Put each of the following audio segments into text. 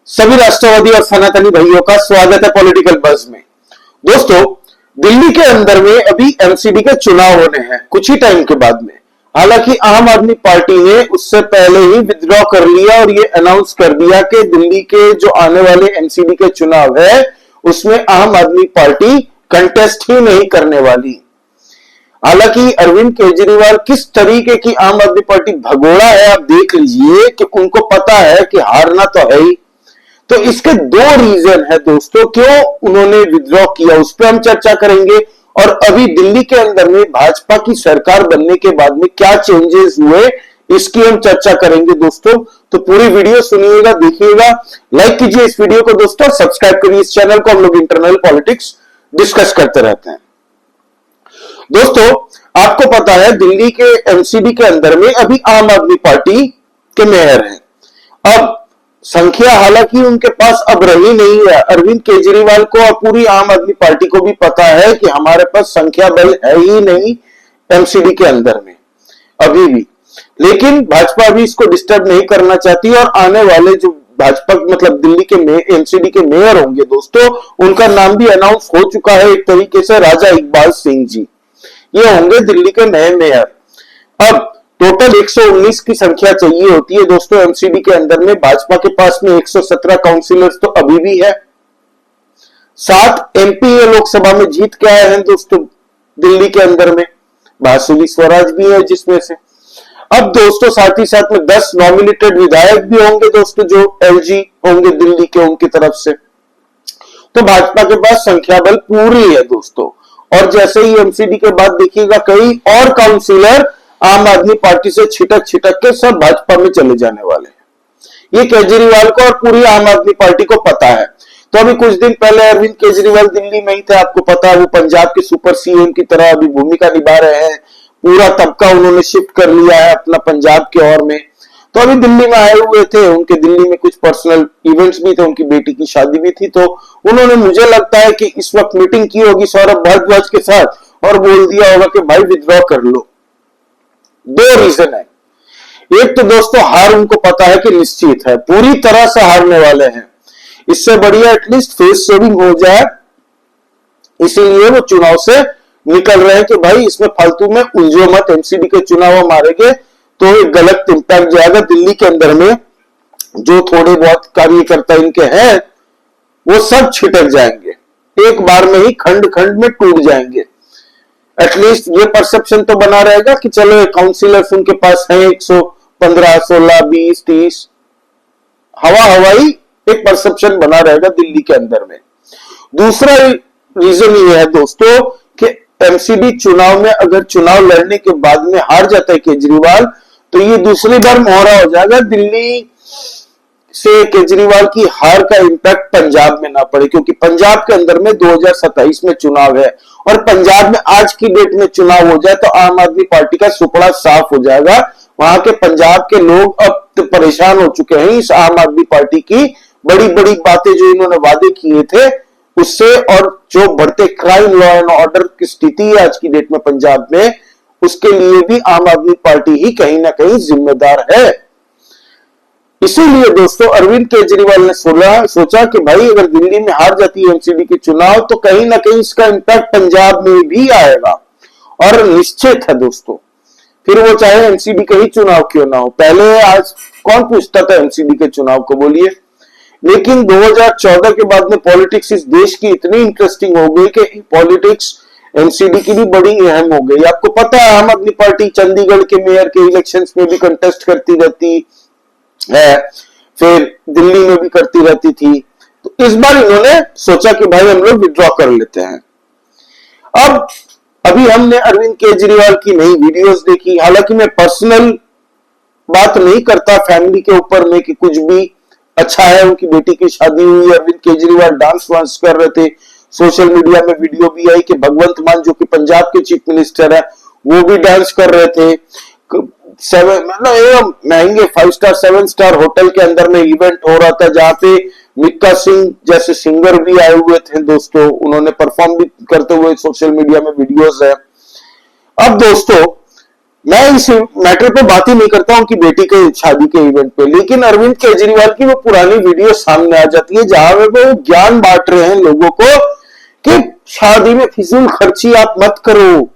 सभी राष्ट्रवादी और सनातनी भाइयों का स्वागत है पॉलिटिकल बज़ में। दोस्तों, दिल्ली के अंदर में अभी एमसीडी के चुनाव होने हैं कुछ ही टाइम के बाद में। हालांकि आम आदमी पार्टी ने उससे पहले ही विथड्रॉ कर लिया और ये अनाउंस कर दिया कि दिल्ली के जो आने वाले एमसीडी के चुनाव है उसमें आम आदमी पार्टी कंटेस्ट ही नहीं करने वाली। हालांकि अरविंद केजरीवाल किस तरीके की आम आदमी पार्टी भगोड़ा है, आप देख लीजिए कि उनको पता है कि हारना तो है ही। तो इसके दो रीजन है दोस्तों, क्यों उन्होंने विथड्रॉ किया उस पर हम चर्चा करेंगे। और अभी दिल्ली के अंदर में भाजपा की सरकार बनने के बाद में क्या चेंजेस हुए इसकी हम चर्चा करेंगे दोस्तों। तो पूरी वीडियो सुनिएगा, देखिएगा, लाइक कीजिए इस वीडियो को दोस्तों, सब्सक्राइब करिए इस चैनल को। हम लोग इंटरनल पॉलिटिक्स डिस्कस करते रहते हैं दोस्तों। आपको पता है दिल्ली के एमसीडी के अंदर में अभी आम आदमी पार्टी के मेयर हैं। अब संख्या हालांकि उनके पास अब रही नहीं है। अरविंद केजरीवाल को और पूरी आम आदमी पार्टी को भी पता है कि हमारे पास संख्या बल है ही नहीं एमसीडी के अंदर में अभी भी। लेकिन भाजपा अभी इसको डिस्टर्ब नहीं करना चाहती और आने वाले जो भाजपा मतलब दिल्ली के एमसीडी के मेयर होंगे दोस्तों, उनका नाम भी अनाउंस हो चुका है एक तरीके से। राजा इकबाल सिंह जी ये होंगे दिल्ली के नए मेयर। अब टोटल 119 की संख्या चाहिए होती है दोस्तों एमसीडी के अंदर में। भाजपा के पास में 117 काउंसिलर्स तो अभी भी है। 7 एमपी ये लोकसभा में जीत के आए हैं दोस्तों दिल्ली के अंदर में। बासुली स्वराज भी है जिसमें से। अब दोस्तों साथ ही साथ में 10 नॉमिनेटेड विधायक भी होंगे दोस्तों जो एलजी होंगे दिल्ली के उनकी तरफ से। तो भाजपा के पास संख्या बल पूरी है दोस्तों। और जैसे ही एमसीडी के बाद देखिएगा कई और काउंसिलर आम आदमी पार्टी से छिटक छिटक के सब भाजपा में चले जाने वाले हैं। ये केजरीवाल को और पूरी आम आदमी पार्टी को पता है। तो अभी कुछ दिन पहले अरविंद केजरीवाल दिल्ली में ही थे, आपको पता है। वो पंजाब के सुपर सीएम की तरह अभी भूमिका निभा रहे हैं। पूरा तबका उन्होंने शिफ्ट कर लिया है अपना पंजाब के ओर में। तो अभी दिल्ली में आए हुए थे। उनके दिल्ली में कुछ पर्सनल इवेंट्स भी थे, उनकी बेटी की शादी भी थी। तो उन्होंने मुझे लगता है कि इस वक्त मीटिंग की होगी सौरभ भारद्वाज के साथ और बोल दिया होगा कि भाई विथड्रॉ कर लो। दो रीजन है। एक तो दोस्तों हार उनको पता है कि निश्चित है, पूरी तरह से हारने वाले हैं। इससे बढ़िया एटलीस्ट फेस सेविंग हो जाए, इसीलिए वो चुनाव से निकल रहे हैं कि भाई इसमें फालतू में उलझो मत। एमसीडी के चुनाव हम हारेंगे तो एक गलत इंपैक्ट जाएगा दिल्ली के अंदर में। जो थोड़े बहुत कार्यकर्ता इनके हैं वो सब छिटक जाएंगे, एक बार में ही खंड खंड में टूट जाएंगे। एटलीस्ट ये परसेप्शन तो बना रहेगा कि चलो काउंसिलर्स उनके पास है 115, 16, 20, 30। हवाई एक परसेप्शन बना रहेगा दिल्ली के अंदर में। दूसरा रीजन ये है दोस्तों कि एमसीडी चुनाव में अगर चुनाव लड़ने के बाद में हार जाता है केजरीवाल तो ये दूसरी बार मोहरा हो जाएगा दिल्ली से केजरीवाल की हार का इंपैक्ट पंजाब में ना पड़े। क्योंकि पंजाब के अंदर में 2027 में चुनाव है और पंजाब में आज की डेट में चुनाव हो जाए तो आम आदमी पार्टी का सुपड़ा साफ हो जाएगा। वहां के पंजाब के लोग अब तो परेशान हो चुके हैं इस आम आदमी पार्टी की बड़ी बड़ी बातें जो इन्होंने वादे किए थे उससे। और जो बढ़ते क्राइम, लॉ एंड ऑर्डर की स्थिति है आज की डेट में पंजाब में, उसके लिए भी आम आदमी पार्टी ही कहीं ना कहीं जिम्मेदार है। इसीलिए दोस्तों अरविंद केजरीवाल ने सोचा कि भाई अगर दिल्ली में हार जाती है एमसीडी के चुनाव तो कहीं ना कहीं इसका इंपैक्ट पंजाब में भी आएगा। और निश्चित है दोस्तों, फिर वो चाहे एमसीडी के ही चुनाव क्यों ना हो। पहले आज कौन पूछता था एमसीडी के चुनाव को, बोलिए। लेकिन 2014 के बाद में पॉलिटिक्स इस देश की इतनी इंटरेस्टिंग हो गई कि पॉलिटिक्स एमसीडी की भी बड़ी अहम हो गई। आपको पता है आम आदमी पार्टी चंडीगढ़ के मेयर के इलेक्शंस में भी कंटेस्ट करती रहती है, फिर दिल्ली में भी करती रहती थी। तो इस बार इन्होंने सोचा कि भाई हम लोग विथड्रॉ कर लेते हैं। अब अभी हमने अरविंद केजरीवाल की नई वीडियोस देखी। हालांकि मैं पर्सनल बात नहीं करता फैमिली के ऊपर में कि कुछ भी अच्छा है, उनकी बेटी की शादी हुई, अरविंद केजरीवाल डांस वांस कर रहे थे। सोशल मीडिया में वीडियो भी आई कि भगवंत मान जो कि पंजाब के चीफ मिनिस्टर है वो भी डांस कर रहे थे। मतलब महंगे 5 स्टार 7 स्टार होटल के अंदर में इवेंट हो रहा था जहां पे मिक्का सिंह जैसे सिंगर भी आए हुए थे दोस्तों। उन्होंने परफॉर्म भी करते हुए सोशल मीडिया में वीडियोस है। अब दोस्तों मैं इस मैटर पे बात ही नहीं करता हूं कि बेटी के शादी के इवेंट पे, लेकिन अरविंद केजरीवाल की वो पुरानी वीडियो सामने आ जाती है जहां पे वो ज्ञान बांट रहे हैं लोगों को कि शादी में फिजूल खर्ची आप मत करो,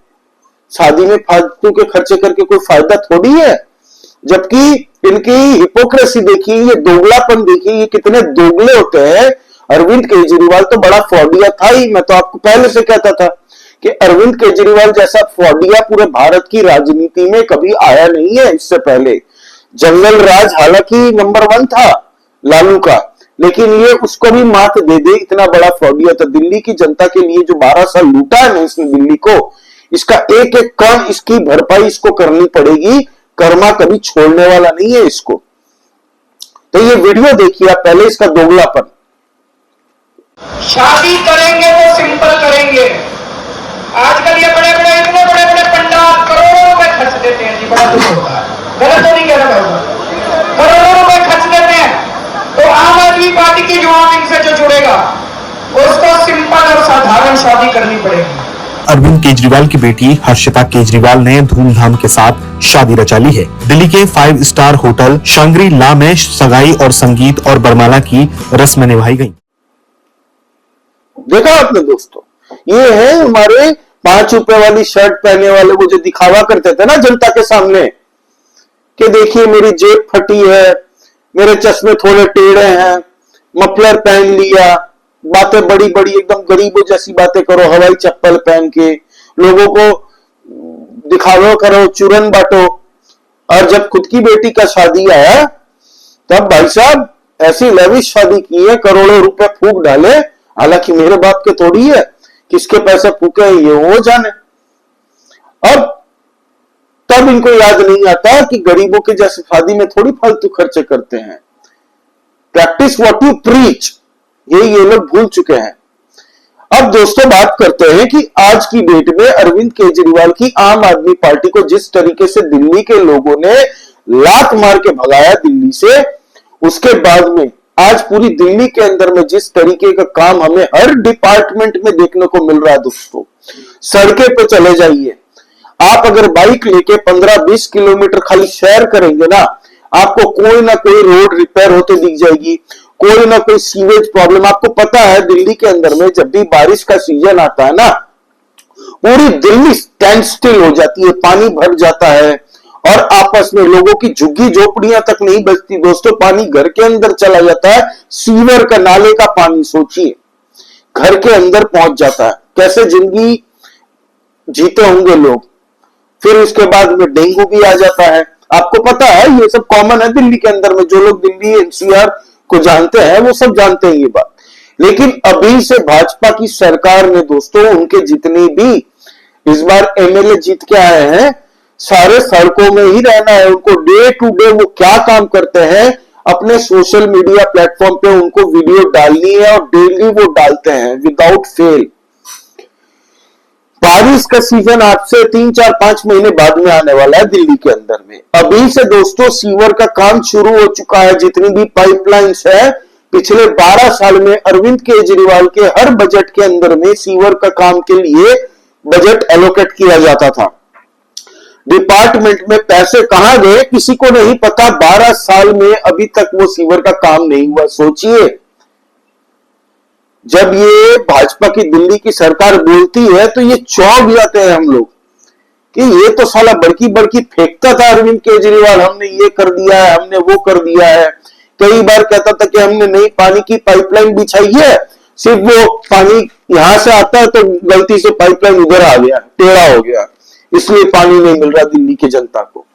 शादी में फालतू के खर्चे करके कोई फायदा थोड़ी है। जबकि इनकी हिपोक्रेसी देखिए, ये दोगलापन देखिए, ये कितने दोगले होते हैं। अरविंद केजरीवाल तो बड़ा फ्रॉडिया था ही, मैं तो आपको पहले से कहता था कि अरविंद केजरीवाल जैसा फ्रॉडिया पूरे भारत की राजनीति में कभी आया नहीं है। इससे पहले जंगल राज हालांकि नंबर 1 था लालू का, लेकिन ये उसको भी मात दे दे, इतना बड़ा फ्रॉडिया था। दिल्ली की जनता के लिए जो 12 साल लूटा है ना इसने दिल्ली को, इसका एक एक कण इसकी भरपाई इसको करनी पड़ेगी। कर्मा कभी छोड़ने वाला नहीं है इसको। तो ये वीडियो देखिए आप पहले, इसका दोगलापन। शादी करेंगे तो सिंपल करेंगे। आजकल ये बड़े बड़े इतने बड़े बड़े पंडाल करोड़ों रुपए खर्च देते हैं जी, बड़ा दुख होता है, गलत तो नहीं कह रहा भाई, करोड़ों रुपए खर्च देते हैं। तो आम आदमी पार्टी की युवा विंग से जो जुड़ेगा उसको सिंपल और साधारण शादी करनी पड़ेगी। अरविंद केजरीवाल की बेटी हर्षिता केजरीवाल ने धूमधाम के साथ शादी रचा ली है। दिल्ली के 5 स्टार होटल शांग्री ला में सगाई और संगीत और बरमाला की रस्में निभाई गईं। देखा आपने दोस्तों, ये है हमारे 5 रुपए वाली शर्ट पहने वाले वो जो दिखावा करते थे ना जनता के सामने कि देखिए मेरी जेब फटी है, मेरे चश्मे थोड़े टेढ़े हैं, मफलर पहन लिया, बातें बड़ी बड़ी एकदम गरीबों जैसी बातें करो, हवाई चप्पल पहन के लोगों को दिखावा करो, चूरन बांटो। और जब खुद की बेटी का शादी आया तब भाई साहब ऐसी लेविश शादी की है, करोड़ों रुपए फूक डाले। हालांकि मेरे बाप के थोड़ी है, किसके पैसे फूके ये वो जाने। अब तब इनको याद नहीं आता कि गरीबों के जैसे शादी में थोड़ी फालतू खर्चे करते हैं। प्रैक्टिस व्हाट यू प्रीच, ये लोग भूल चुके हैं। अब दोस्तों बात करते हैं कि आज की डेट में अरविंद केजरीवाल की आम आदमी पार्टी को जिस तरीके से दिल्ली के लोगों ने लात मार के भगाया दिल्ली से, उसके बाद में आज पूरी दिल्ली के अंदर में जिस तरीके का काम हमें हर डिपार्टमेंट में देखने को मिल रहा है दोस्तों। सड़कें पे चले जाइए आप, अगर बाइक लेके 15-20 किलोमीटर खाली सैर करेंगे ना, आपको कोई ना कोई रोड रिपेयर होते दिख जाएगी, कोई ना कोई सीवेज प्रॉब्लम। आपको पता है दिल्ली के अंदर में जब भी बारिश का सीजन आता है ना, पूरी दिल्ली स्टैंड स्टिल हो जाती है, पानी भर जाता है और आपस में लोगों की झुग्गी झोपड़ियां तक नहीं बचती दोस्तों, पानी घर के अंदर चला जाता है। सीवर का नाले का पानी सोचिए घर के अंदर पहुंच जाता है, कैसे जिंदगी जीते होंगे लोग। फिर उसके बाद में डेंगू भी आ जाता है। आपको पता है ये सब कॉमन है दिल्ली के अंदर में, जो लोग दिल्ली एनसीआर को जानते हैं वो सब जानते हैं ये बात। लेकिन अभी से भाजपा की सरकार ने दोस्तों, उनके जितने भी इस बार एमएलए जीत के आए हैं, सारे सड़कों में ही रहना है उनको। डे टू डे वो क्या काम करते हैं, अपने सोशल मीडिया प्लेटफॉर्म पे उनको वीडियो डालनी है और डेली वो डालते हैं विदाउट फेल। बारिश का सीजन आपसे 3-4-5 महीने बाद में आने वाला है दिल्ली के अंदर में। अभी से दोस्तों सीवर का काम शुरू हो चुका है। जितनी भी पाइपलाइंस है, पिछले 12 साल में अरविंद केजरीवाल के हर बजट के अंदर में सीवर का काम के लिए बजट एलोकेट किया जाता था। डिपार्टमेंट में पैसे कहां गए किसी को नहीं पता। 12 साल में अभी तक वो सीवर का काम नहीं हुआ। सोचिए, जब ये भाजपा की दिल्ली की सरकार बोलती है तो ये चौंक जाते हैं हम लोग कि ये तो साला बड़की बड़की फेंकता था अरविंद केजरीवाल, हमने ये कर दिया है, हमने वो कर दिया है। कई बार कहता था कि हमने नई पानी की पाइपलाइन बिछाई है, सिर्फ वो पानी यहां से आता है तो गलती से पाइपलाइन उधर आ गया, टेढ़ा हो गया, इसलिए पानी नहीं मिल रहा दिल्ली की जनता को।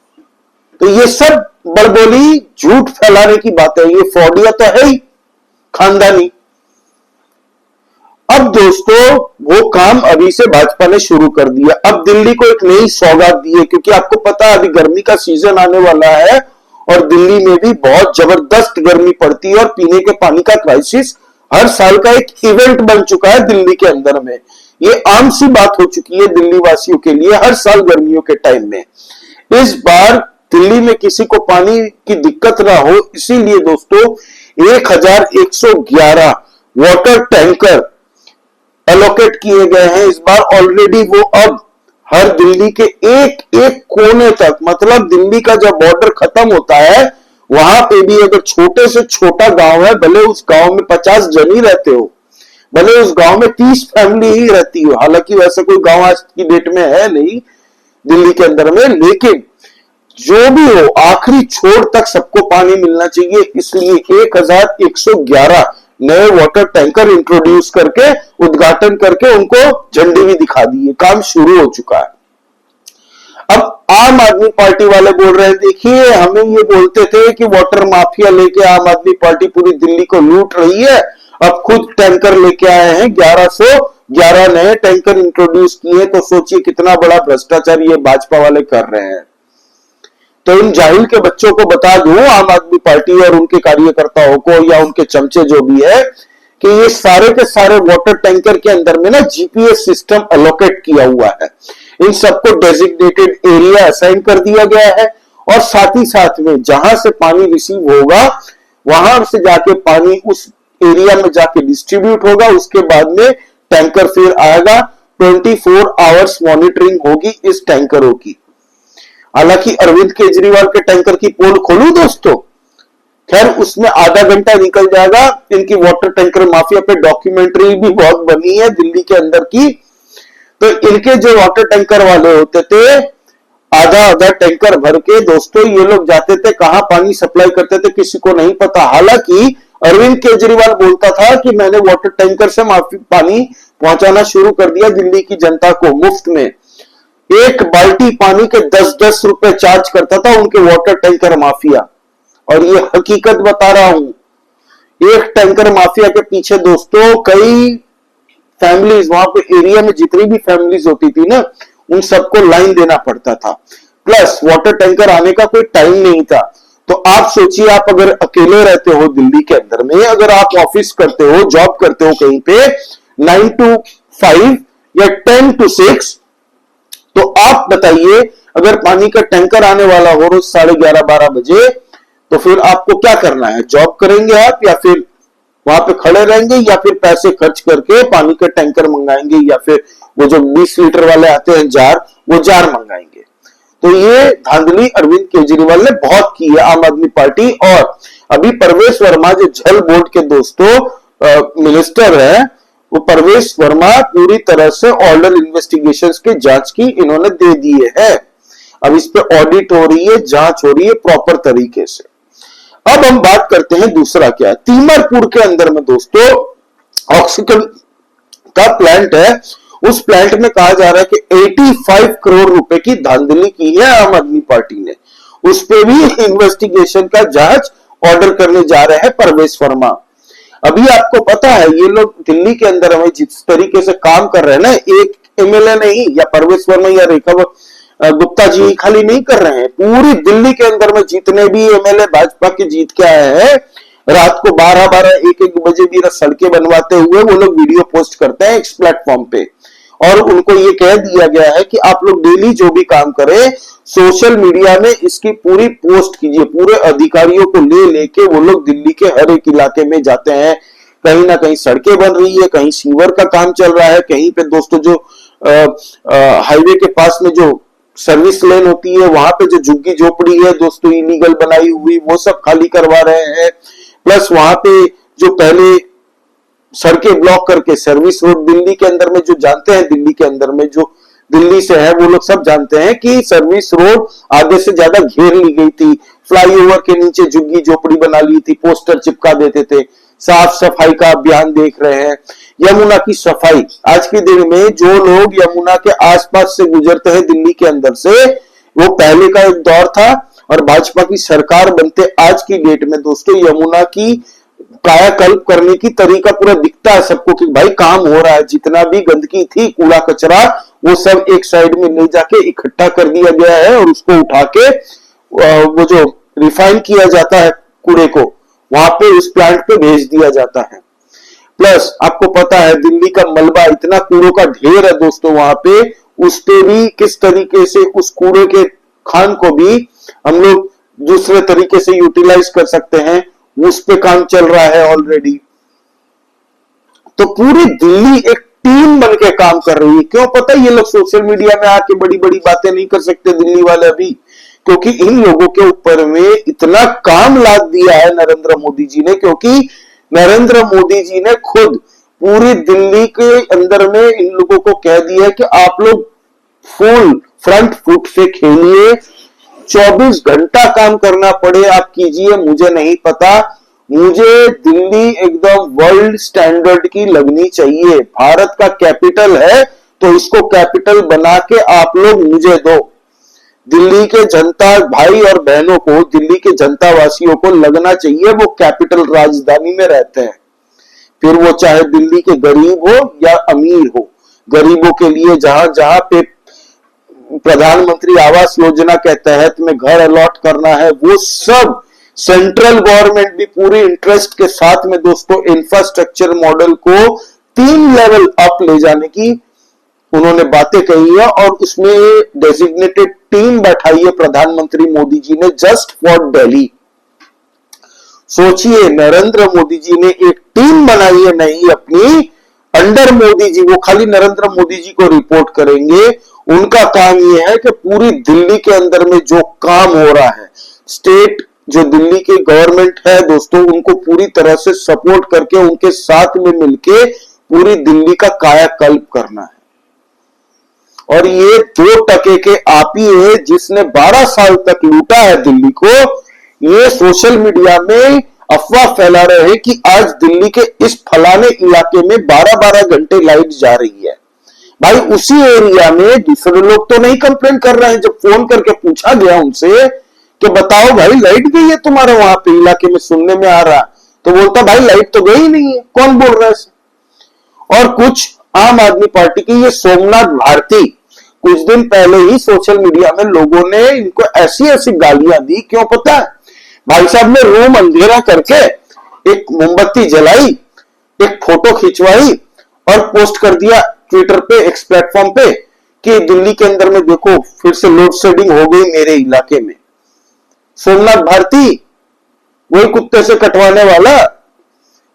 तो ये सब बड़बोली झूठ फैलाने की बात है, ये फ्रॉडिया तो है ही खानदानी। अब दोस्तों वो काम अभी से भाजपा ने शुरू कर दिया। अब दिल्ली को एक नई सौगात दी है, क्योंकि आपको पता है अभी गर्मी का सीजन आने वाला है और दिल्ली में भी बहुत जबरदस्त गर्मी पड़ती है और पीने के पानी का क्राइसिस हर साल का एक इवेंट बन चुका है दिल्ली के अंदर में। ये आम सी बात हो चुकी है दिल्ली वासियों के लिए हर साल गर्मियों के टाइम में। इस बार दिल्ली में किसी को पानी की दिक्कत ना हो, इसीलिए दोस्तों 1111 वाटर टैंकर एलोकेट किए गए हैं इस बार। ऑलरेडी वो अब हर दिल्ली के एक एक कोने तक, मतलब दिल्ली का जब बॉर्डर खत्म होता है वहां पे भी अगर छोटे से छोटा गांव है, भले उस गांव में 50 जन ही रहते हो, भले उस गांव में 30 फैमिली ही रहती हो, हालांकि वैसे कोई गांव आज की डेट में है नहीं दिल्ली के अंदर में, लेकिन जो भी हो आखिरी छोर तक सबको पानी मिलना चाहिए। इसलिए 1111 नए वाटर टैंकर इंट्रोड्यूस करके, उद्घाटन करके उनको झंडी भी दिखा दी है, काम शुरू हो चुका है। अब आम आदमी पार्टी वाले बोल रहे हैं, देखिए हमें ये बोलते थे कि वाटर माफिया लेके आम आदमी पार्टी पूरी दिल्ली को लूट रही है, अब खुद टैंकर लेके आए हैं, 1111 नए टैंकर इंट्रोड्यूस किए, तो सोचिए कितना बड़ा भ्रष्टाचार ये भाजपा वाले कर रहे हैं। तो इन जाहिल के बच्चों को बता दूं, आम आदमी पार्टी और उनके कार्यकर्ताओं को या उनके चमचे जो भी है, कि ये सारे के सारे वाटर टैंकर के अंदर में ना जीपीएस सिस्टम अलोकेट किया हुआ है, इन सबको डेजिग्नेटेड एरिया असाइन कर दिया गया है, और साथ ही साथ में जहां से पानी रिसीव होगा वहां से जाके पानी उस एरिया में जाके डिस्ट्रीब्यूट होगा, उसके बाद में टैंकर फिर आएगा, 24 आवर्स मॉनिटरिंग होगी इस टैंकरों की। हालांकि अरविंद केजरीवाल के टैंकर की पोल खोलूं दोस्तों, खैर उसमें आधा घंटा निकल जाएगा। इनकी वाटर टैंकर माफिया पे डॉक्यूमेंट्री भी बहुत बनी है दिल्ली के अंदर की। तो इनके जो वाटर टैंकर वाले होते थे, आधा आधा टैंकर भर के दोस्तों ये लोग जाते थे, कहां पानी सप्लाई करते थे किसी को नहीं पता। हालांकि अरविंद केजरीवाल बोलता था कि मैंने वाटर टैंकर से पानी पहुंचाना शुरू कर दिया दिल्ली की जनता को मुफ्त में। एक बाल्टी पानी के 10-10 रुपए चार्ज करता था उनके वाटर टैंकर माफिया, और ये हकीकत बता रहा हूं। एक टैंकर माफिया के पीछे दोस्तों कई फैमिलीज, वहां पे एरिया में जितनी भी फैमिलीज होती थी ना, उन सबको लाइन देना पड़ता था। प्लस वाटर टैंकर आने का कोई टाइम नहीं था। तो आप सोचिए, आप अगर अकेले रहते हो दिल्ली के अंदर में, अगर आप ऑफिस करते हो, जॉब करते हो कहीं पे 9 to 5 या 10 to 6, तो आप बताइए अगर पानी का टैंकर आने वाला हो रोज 11:30-12 बजे, तो फिर आपको क्या करना है? जॉब करेंगे आप, या फिर वहां पे खड़े रहेंगे, या फिर पैसे खर्च करके पानी के टैंकर मंगाएंगे, या फिर वो जो 20 लीटर वाले आते हैं जार, वो जार मंगाएंगे। तो ये धांधली अरविंद केजरीवाल ने बहुत की है, आम आदमी पार्टी। और अभी परवेश वर्मा जो जल बोर्ड के दोस्तों मिनिस्टर है, वो परवेश वर्मा पूरी तरह से ऑर्डर इन्वेस्टिगेशंस के जांच की इन्होंने दे दिए हैं। अब इस पे ऑडिट हो रही है, जांच हो रही है प्रॉपर तरीके से। अब हम बात करते हैं दूसरा क्या, तीमरपुर के अंदर में दोस्तों ऑक्सीजन का प्लांट है। उस प्लांट में कहा जा रहा है कि 85 करोड़ रुपए की धांधली की है आम आदमी पार्टी ने। उस पे भी इन्वेस्टिगेशन का जांच ऑर्डर करने जा रहे हैं परवेश वर्मा। अभी आपको पता है ये लोग दिल्ली के अंदर हमें जिस तरीके से काम कर रहे हैं ना, एक एमएलए नहीं या परवेश वर्मा या रेखा गुप्ता जी खाली नहीं कर रहे हैं, पूरी दिल्ली के अंदर में जितने भी एमएलए भाजपा के जीत के आए हैं, रात को 12-12, 1-1 बजे भी सड़कें बनवाते हुए वो लोग वीडियो पोस्ट करते हैं इस प्लेटफॉर्म पे। और उनको ये कह दिया गया है कि आप लोग डेली जो भी काम करें सोशल मीडिया में इसकी पूरी पोस्ट कीजिए। पूरे अधिकारियों को ले लेके वो लोग दिल्ली के हर एक इलाके में जाते हैं, कहीं ना कहीं सड़कें बन रही है, कहीं सीवर का काम चल रहा है, कहीं पे दोस्तों जो हाईवे के पास में जो सर्विस लेन होती है वहां पे जो झुग्गी झोपड़ी है दोस्तों इलीगल बनाई हुई, वो सब खाली करवा रहे हैं। प्लस वहां पे जो पहले सड़कें ब्लॉक करके सर्विस रोड, दिल्ली के अंदर में जो जानते हैं, दिल्ली के अंदर में जो दिल्ली से है वो लोग सब जानते हैं कि सर्विस रोड आधे से ज्यादा घेर ली गई थी, फ्लाईओवर के नीचे झुग्गी झोपड़ी बना ली थी, पोस्टर चिपका देते थे। साफ सफाई का अभियान देख रहे हैं। यमुना की सफाई, आज के दिन में जो लोग यमुना के आसपास से गुजरते हैं दिल्ली के अंदर से, वो पहले का एक दौर था। और भाजपा की सरकार बनते आज की डेट में दोस्तों यमुना की कायाकल्प करने की तरीका पूरा दिखता है सबको कि भाई काम हो रहा है। जितना भी गंदगी थी, कूड़ा कचरा, वो सब एक साइड में ले जाके इकट्ठा कर दिया गया है और उसको उठा के वो जो रिफाइन किया जाता है कूड़े को, वहां पे उस प्लांट पे भेज दिया जाता है। प्लस आपको पता है दिल्ली का मलबा, इतना कूड़ों का ढेर है दोस्तों वहां पे, उस पे भी किस तरीके से उस कूड़े के खान को भी हम लोग दूसरे तरीके से यूटिलाइज कर सकते हैं, उस पे काम चल रहा है ऑलरेडी। तो पूरी दिल्ली एक टीम बन के काम कर रही है। क्यों पता है? ये लोग सोशल मीडिया में आके बड़ी बड़ी बातें नहीं कर सकते दिल्ली वाले अभी, क्योंकि इन लोगों के ऊपर में इतना काम लाद दिया है नरेंद्र मोदी जी ने, क्योंकि नरेंद्र मोदी जी ने खुद पूरी दिल्ली के अंदर में इन लोगों को कह दिया कि आप लोग फुल फ्रंट फुट से खेलिए, 24 घंटा काम करना पड़े आप कीजिए, मुझे नहीं पता, मुझे दिल्ली एकदम वर्ल्ड स्टैंडर्ड की लगनी चाहिए। भारत का कैपिटल है तो इसको कैपिटल बना के आप लोग मुझे दो। दिल्ली के जनता भाई और बहनों को, दिल्ली के जनता वासियों को लगना चाहिए वो कैपिटल राजधानी में रहते हैं। फिर वो चाहे दिल्ली के गरीब हो या अमीर हो, गरीबों के लिए जहां जहां पे प्रधानमंत्री आवास योजना के तहत में घर अलॉट करना है, वो सब सेंट्रल गवर्नमेंट भी पूरी इंटरेस्ट के साथ में दोस्तों इंफ्रास्ट्रक्चर मॉडल को 3 लेवल अप ले जाने की उन्होंने बातें कही है, और उसमें डेजिग्नेटेड टीम बैठाई है प्रधानमंत्री मोदी जी ने जस्ट फॉर दिल्ली। सोचिए, नरेंद्र मोदी जी ने एक टीम बनाई है नहीं अपनी, अंडर मोदी जी, वो खाली नरेंद्र मोदी जी को रिपोर्ट करेंगे। उनका काम यह है कि पूरी दिल्ली के अंदर में जो काम हो रहा है, स्टेट जो दिल्ली की गवर्नमेंट है दोस्तों, उनको पूरी तरह से सपोर्ट करके उनके साथ में मिलके पूरी दिल्ली का कायाकल्प करना है। और ये 2% के आप ही है जिसने 12 साल तक लूटा है दिल्ली को। ये सोशल मीडिया में अफवाह फैला रहे हैं कि आज दिल्ली के इस फलाने इलाके में 12-12 घंटे लाइट जा रही है। भाई उसी एरिया में दूसरे लोग तो नहीं कंप्लेन कर रहे हैं। जब फोन करके पूछा गया उनसे कि बताओ भाई लाइट गई है तुम्हारे वहां पे इलाके में, सुनने में आ रहा, तो बोलता भाई लाइट तो गई नहीं है, कौन बोल रहा है। और कुछ आम आदमी पार्टी की ये सोमनाथ भारती कुछ दिन पहले ही सोशल मीडिया में लोगों ने इनको ऐसी ऐसी गालियां दी। क्यों पता है? भाई साहब ने रूम अंधेरा करके एक मोमबत्ती जलाई, एक फोटो खिंचवाई और पोस्ट कर दिया ट्विटर पे, एक्स प्लेटफॉर्म पे, कि दिल्ली के अंदर में देखो फिर से लोड शेडिंग हो गई मेरे इलाके में। सोमनाथ भारती वही कुत्ते से कटवाने वाला,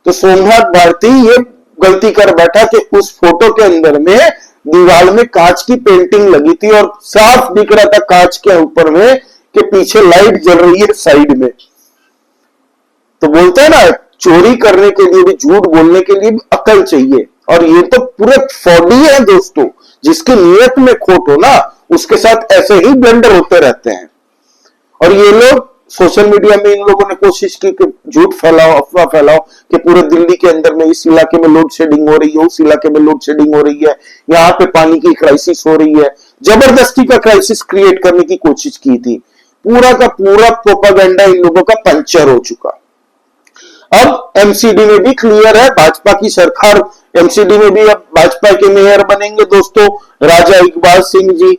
तो सोमनाथ भारती ये गलती कर बैठा कि उस फोटो के अंदर में दीवार में कांच की पेंटिंग लगी थी और साफ दिख रहा था कांच के ऊपर में कि पीछे लाइट जल रही है साइड में। तो बोलते हैं ना, चोरी करने के लिए भी, झूठ बोलने के लिए भी अकल चाहिए। और ये तो पूरे फॉडी है दोस्तों, जिसकी नीयत में खोट हो ना, उसके साथ ऐसे ही ब्लंडर होते रहते हैं। और ये लोग सोशल मीडिया में इन लोगों ने कोशिश की कि झूठ फैलाओ, अफवाह फैलाओ कि पूरे दिल्ली के अंदर में इस इलाके में लोड शेडिंग हो रही है, उस इलाके में लोड शेडिंग हो रही है, यहाँ पे पानी की क्राइसिस हो रही है। जबरदस्ती का क्राइसिस क्रिएट करने की कोशिश की थी। पूरा का पूरा प्रोपागेंडा इन लोगों का पंचर हो चुका। अब एमसीडी में भी क्लियर है, भाजपा की सरकार, एमसीडी में भी अब भाजपा के मेयर बनेंगे दोस्तों राजा इकबाल सिंह जी।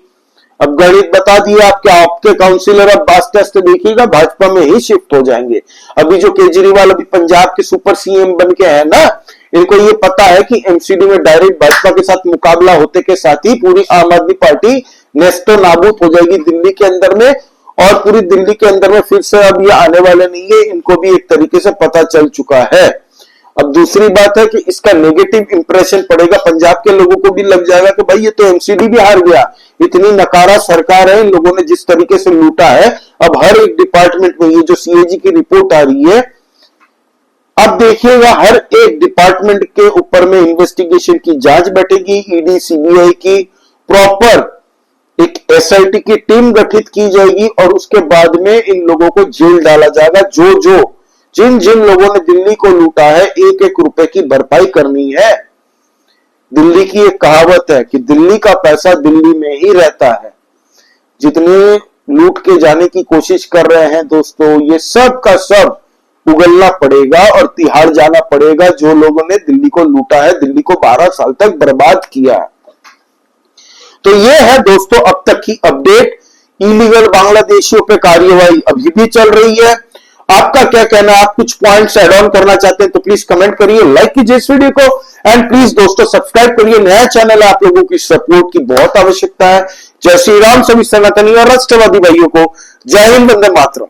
अब गणित बता दिया आपके काउंसिलर अब बास्टेस्ट देखिएगा भाजपा में ही शिफ्ट हो जाएंगे। अभी जो केजरीवाल अभी पंजाब के सुपर सीएम बन के है ना, इनको ये पता है कि एमसीडी में डायरेक्ट भाजपा के साथ मुकाबला होते के साथ ही पूरी आम आदमी पार्टी नेस्तो नाबूद हो जाएगी दिल्ली के अंदर में, और पूरी दिल्ली के अंदर में फिर से अब ये आने वाले नहीं है। इनको भी एक तरीके से पता चल चुका है। अब दूसरी बात है कि इसका नेगेटिव इंप्रेशन पड़ेगा, पंजाब के लोगों को भी लग जाएगा कि भाई ये तो एमसीडी भी हार गया, इतनी नकारा सरकार है, इन लोगों ने जिस तरीके से लूटा है। अब हर एक डिपार्टमेंट में ये जो सीएजी की रिपोर्ट आ रही है, अब देखिएगा हर एक डिपार्टमेंट के ऊपर में इन्वेस्टिगेशन की जांच बैठेगी, ईडी सीबीआई की प्रॉपर एक एसआईटी की टीम गठित की जाएगी और उसके बाद में इन लोगों को जेल डाला जाएगा। जिन जिन लोगों ने दिल्ली को लूटा है, एक एक रुपए की भरपाई करनी है। दिल्ली की एक कहावत है कि दिल्ली का पैसा दिल्ली में ही रहता है। जितने लूट के जाने की कोशिश कर रहे हैं दोस्तों, ये सब का सब उगलना पड़ेगा और तिहाड़ जाना पड़ेगा। जो लोगों ने दिल्ली को लूटा है, दिल्ली को 12 साल तक बर्बाद किया है। तो ये है दोस्तों अब तक की अपडेट। इलीगल बांग्लादेशियों पे कार्यवाही अभी भी चल रही है। आपका क्या कहना है? आप कुछ पॉइंट्स ऐड ऑन करना चाहते हैं तो प्लीज कमेंट करिए, लाइक कीजिए इस वीडियो को एंड प्लीज दोस्तों सब्सक्राइब करिए। नया चैनल है, आप लोगों की सपोर्ट की बहुत आवश्यकता है। जय श्री राम सभी सनातनी और राष्ट्रवादी भाइयों को। जय हिंद, वंदे मातरम।